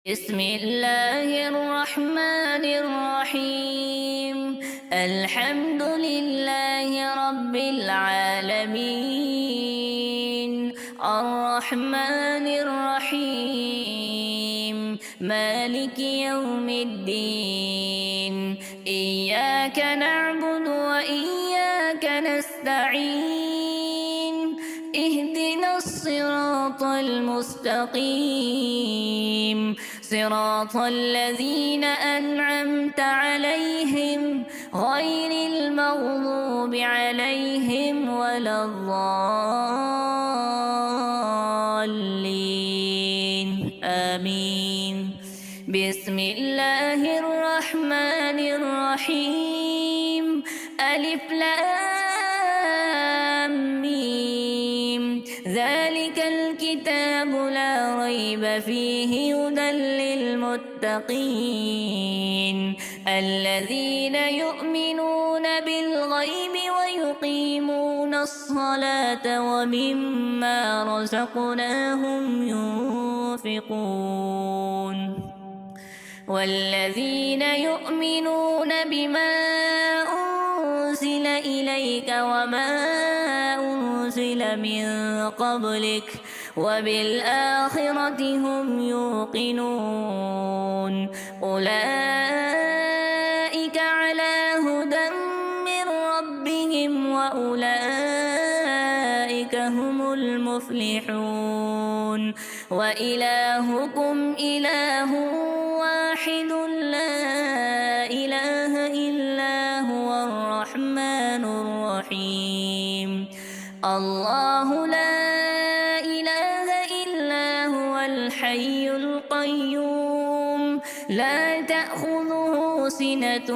بسم الله الرحمن الرحيم. الحمد لله رب العالمين، الرحمن الرحيم، مالك يوم الدين. إياك نعبد وإياك نستعين، اهدنا الصراط المستقيم، صراط الذين أنعمت عليهم غير المغضوب عليهم ولا الضالين، آمين. بسم الله الرحمن الرحيم. ألف لام ميم، ذلك الكتاب لا ريب فيه هدى للمتقين الذين يؤمنون بالغيب ويقيمون الصلاة ومما رزقناهم ينفقون والذين يؤمنون بما أنزل إليك وما أنزل من قبلك وبالآخرة هم يوقنون أولئك على هدى من ربهم وأولئك هم المفلحون. وإلهكم إله واحد لا إله إلا هو الرحمن الرحيم. الله لا إله إلا هو الحي القيوم، لا تأخذه سنة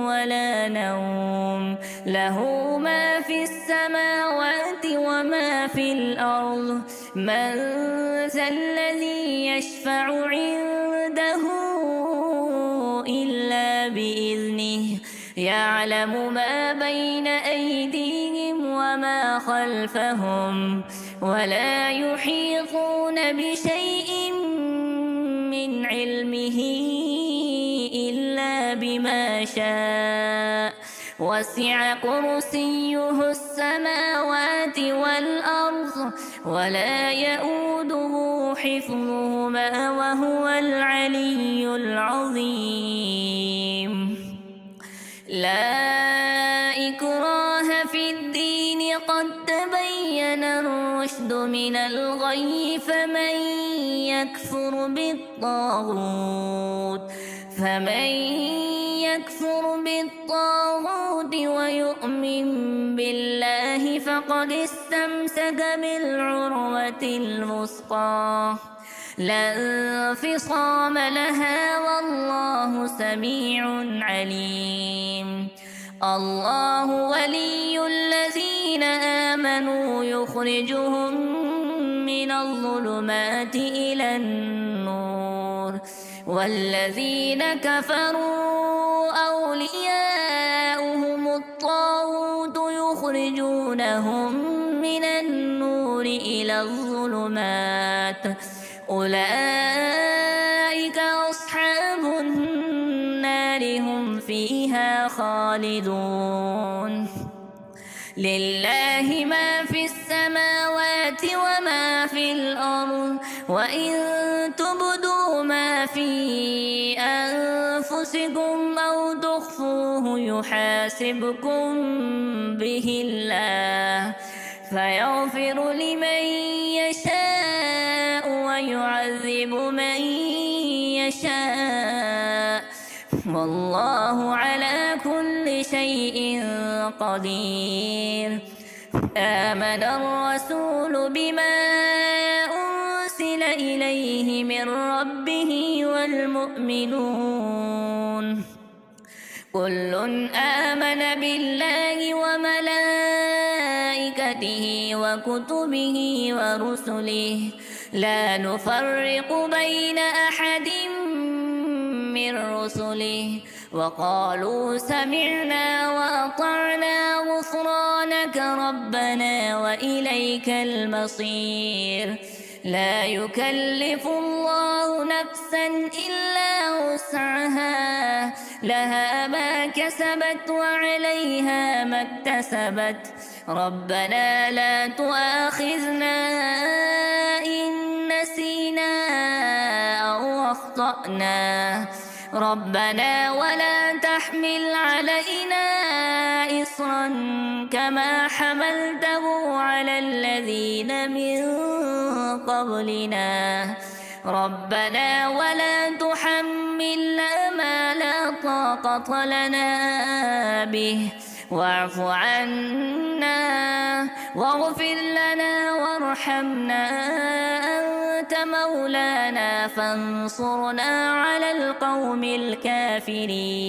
ولا نوم، له ما في السماوات وما في الأرض. من ذا الذي يشفع عنده إلا بإذنه، يعلم ما بين أيديهم وما خلفهم، ولا يحيطون بشيء من علمه إلا بما شاء. وسع كرسيه السماوات والأرض ولا يؤوده حفظهما وهو العلي العظيم. لا إكراه في الدين، قد تبين الرشد من الغي. فمن يكفر بالطاغوت ويؤمن بالله فقد استمسك بالعروة الوثقى لا انفصام لها، والله سميع عليم. الله ولي الذين آمنوا يخرجهم من الظلمات إلى النور، والذين كفروا أولياؤهم الطاغوت يخرجونهم من النور إلى الظلمات. أولئك أصحاب النار، هم فيها خالدون. لله ما في السماوات وما في الأرض، وإن تبدوا ما في أنفسكم أو تخفوه يحاسبكم به الله، فيغفر لمن يشاء ويعذب من يشاء، والله على كل شيء قدير. آمن الرسول بما أرسل إليه من ربه والمؤمنون كل آمن بالله وملائكته وكتبه ورسله، لا نفرق بين أحد من رسله، وقالوا سمعنا وأطعنا غفرانك ربنا وإليك المصير. لا يكلف الله نفسا إلا وسعها لها ما كسبت وعليها ما اكتسبت ربنا لا تؤاخذنا إن نسينا أو أخطأنا ربنا ولا تحمل علينا إصرا كما حملته على الذين من قبلنا ربنا ولا تحملنا ما لا طاقة لنا به واعف عنا واغفر لنا وارحمنا أنت مولانا فانصرنا على القوم الكافرين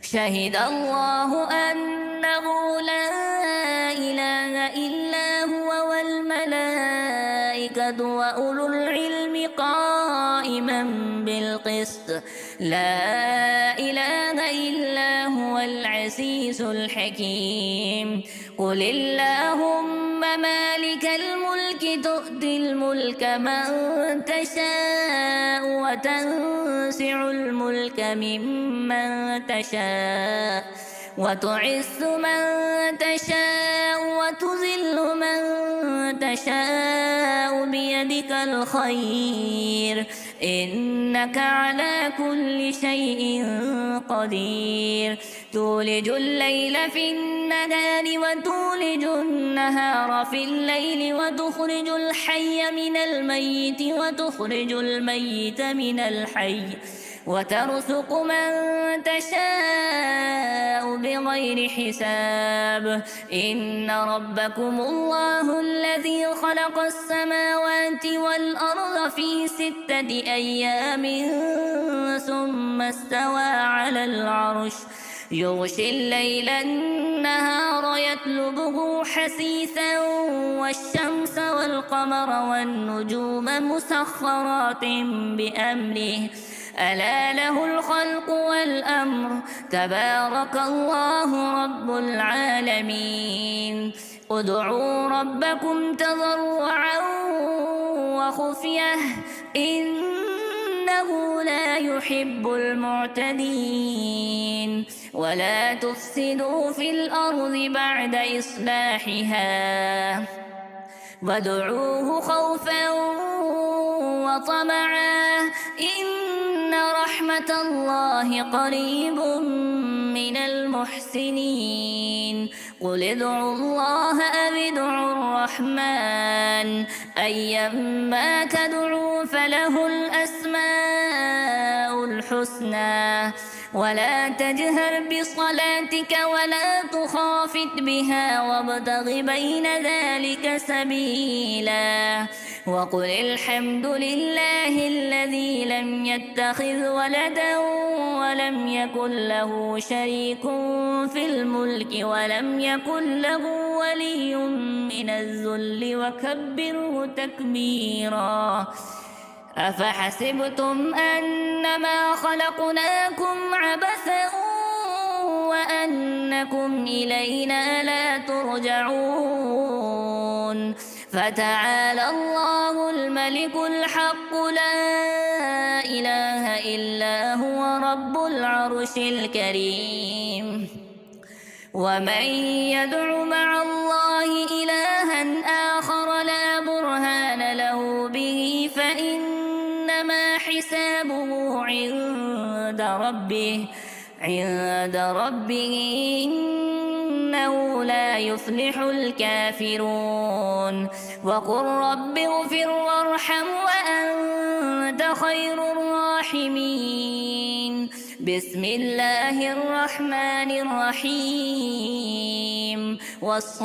شهد الله أنه لا إله إلا هو والملائكة وأولو العلم قائما بالقسط لا إله إلا هو العزيز الحكيم قل اللهم مالك الملك تؤتي الملك من تشاء وتنزع الملك ممن تشاء وتعز من تشاء وتذل من تشاء بيدك الخير إنك على كل شيء قدير تولج الليل في النهار وتولج النهار في الليل وتخرج الحي من الميت وتخرج الميت من الحي وترزق من تشاء بغير حساب إن ربكم الله الذي خلق السماوات والأرض في 6 أيام ثم استوى على العرش يغشي الليل النهار يطلبه حثيثا والشمس والقمر والنجوم مسخرات بأمره ألا له الخلق والأمر تبارك الله رب العالمين ادعوا ربكم تضرعا وخفية إنه لا يحب المعتدين ولا تفسدوا في الأرض بعد إصلاحها وادعوه خوفا وطمعا إن رحمة الله قريب من المحسنين قل ادعوا الله أو ادعوا الرحمن أيما تدعوا فله الأسماء الحسنى ولا تجهر بصلاتك ولا تخافت بها وابتغ بين ذلك سبيلا وقل الحمد لله الذي لم يتخذ ولدا ولم يكن له شريك في الملك ولم يكن له ولي من الذل وكبره تكبيرا أفحسبتم أنما خلقناكم عبثا وأنكم إلينا لا ترجعون فتعالى الله الملك الحق لا إله إلا هو رب العرش الكريم ومن يدع مع الله إلها آخر لا برهان له به فإنما حسابه عند ربه إنه لا يفلح الكافرون وقل رب اغفر وارحم وأنت خير الراحمين بسم الله الرحمن الرحيم والصافات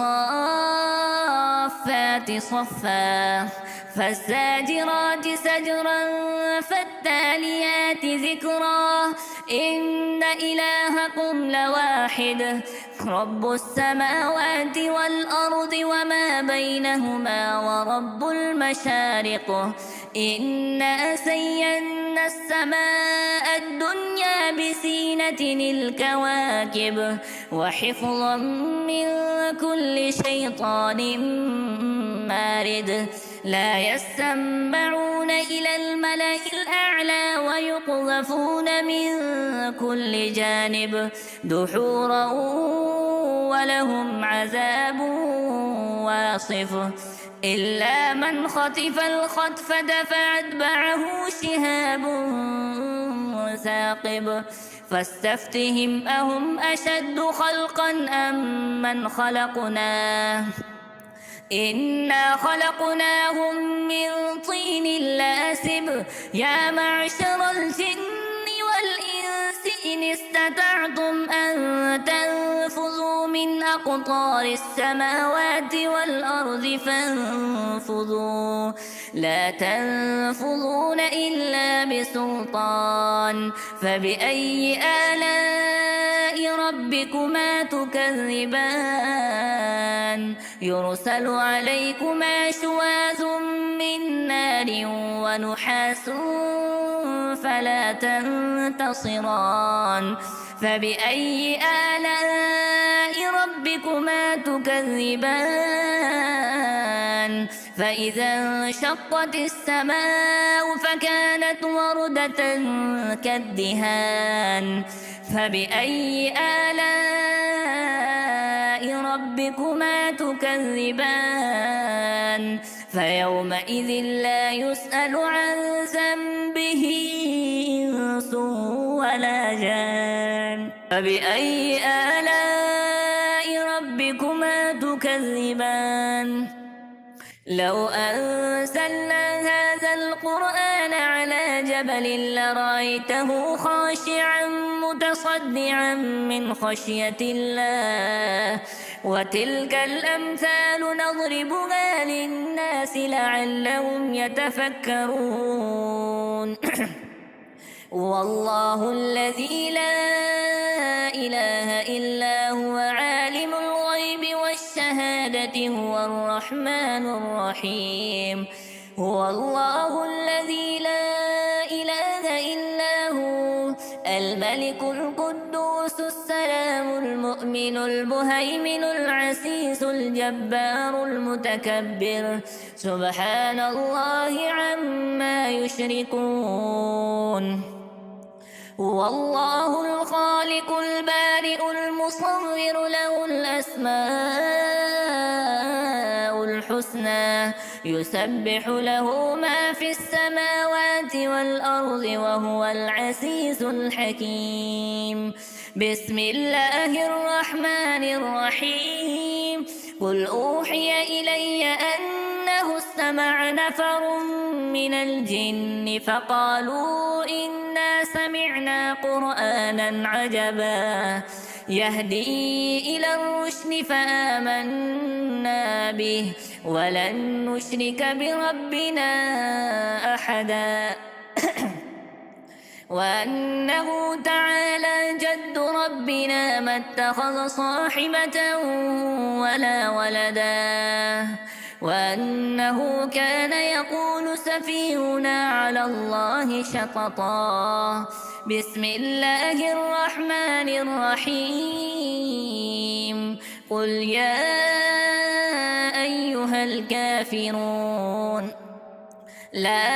صفا فالزاجرات سجرا فالتاليات ذكرا إن إلهكم لواحد رب السماوات والأرض وما بينهما ورب المشارق إنا زينا السماء الدنيا بزينة الكواكب وحفظا من كل شيطان مارد لا يسمعون إلى الملأ الأعلى ويقذفون من كل جانب دحورا ولهم عذاب واصف إلا من خطف الخطفة فأتبعه شهاب ثاقب فاستفتهم أهم أشد خلقا أم من خلقنا إنا خلقناهم من طين لاسب يا معشر الجن والإنس إن استطعتم أن تنفذوا من أقطار السماوات والأرض فانفذوا لا تنفذون إلا بسلطان فبأي آلاء ربكما تكذبان يرسل عليكما شواظ من نار ونحاس فلا تنتصران فبأي آلاء ربكما تكذبان فإذا انشقت السماء فكانت وردة كالدهان فبأي آلاء ربكما تكذبان فيومئذ لا يسأل عن ذنبه إنس ولا جان فبأي آلاء ربكما تكذبان لو أنزلنا هذا القرآن على جبل لرأيته خاشعا متصدعا من خشية الله وتلك الأمثال نضربها للناس لعلهم يتفكرون والله الذي لا إله إلا هو عالم الغيب والشهادة هو الرحمن الرحيم هو الله الذي لا إله إلا هو الملك القدوس السلام المؤمن المهيمن العزيز الجبار المتكبر سبحان الله عما يشركون هو الله الخالق البارئ المصور له الأسماء الحسنى يسبح له ما في السماوات والأرض وهو العزيز الحكيم بسم الله الرحمن الرحيم قل أوحي إلي أنه استمع نفر من الجن فقالوا إنا سمعنا قرآنا عجبا يهدي إلى الرشد فآمنا به ولن نشرك بربنا أحدا وأنه تعالى جد ربنا ما اتخذ صاحبة ولا ولدا وأنه كان يقول سفيهنا على الله شططا بسم الله الرحمن الرحيم قل يا أيها الكافرون لا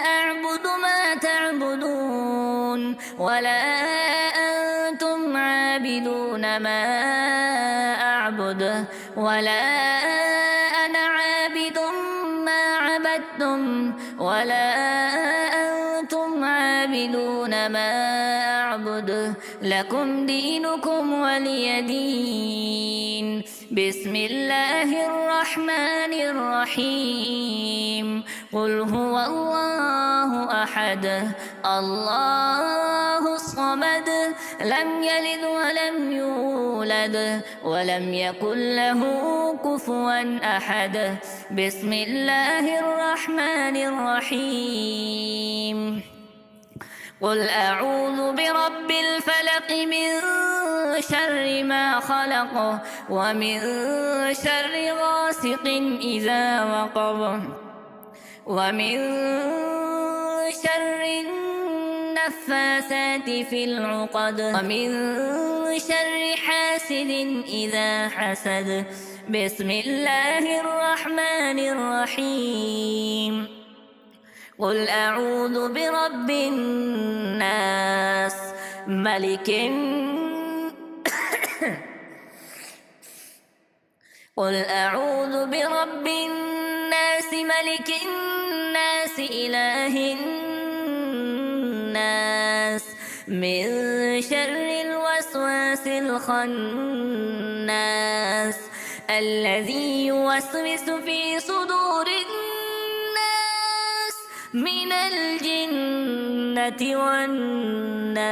أعبد ما تعبدون ولا أنتم عابدون ما أعبد ولا أنا عابد ما عبدتم ولا أنتم عابدون ما أعبد لكم دينكم ولي دين بسم الله الرحمن الرحيم قل هو الله أحد الله الصمد لم يلد ولم يولد ولم يكن له كفوا أحد بسم الله الرحمن الرحيم قل أعوذ برب الفلق من شر ما خلق ومن شر غاسق إذا وقب ومن شر النفاثات في العقد ومن شر حاسد إذا حسد. بسم الله الرحمن الرحيم. قل أعوذ برب الناس قل أعوذ برب الناس ملك الناس إله الناس من شر الوسواس الخناس الذي يوسوس في صدور الناس من الجنة والناس.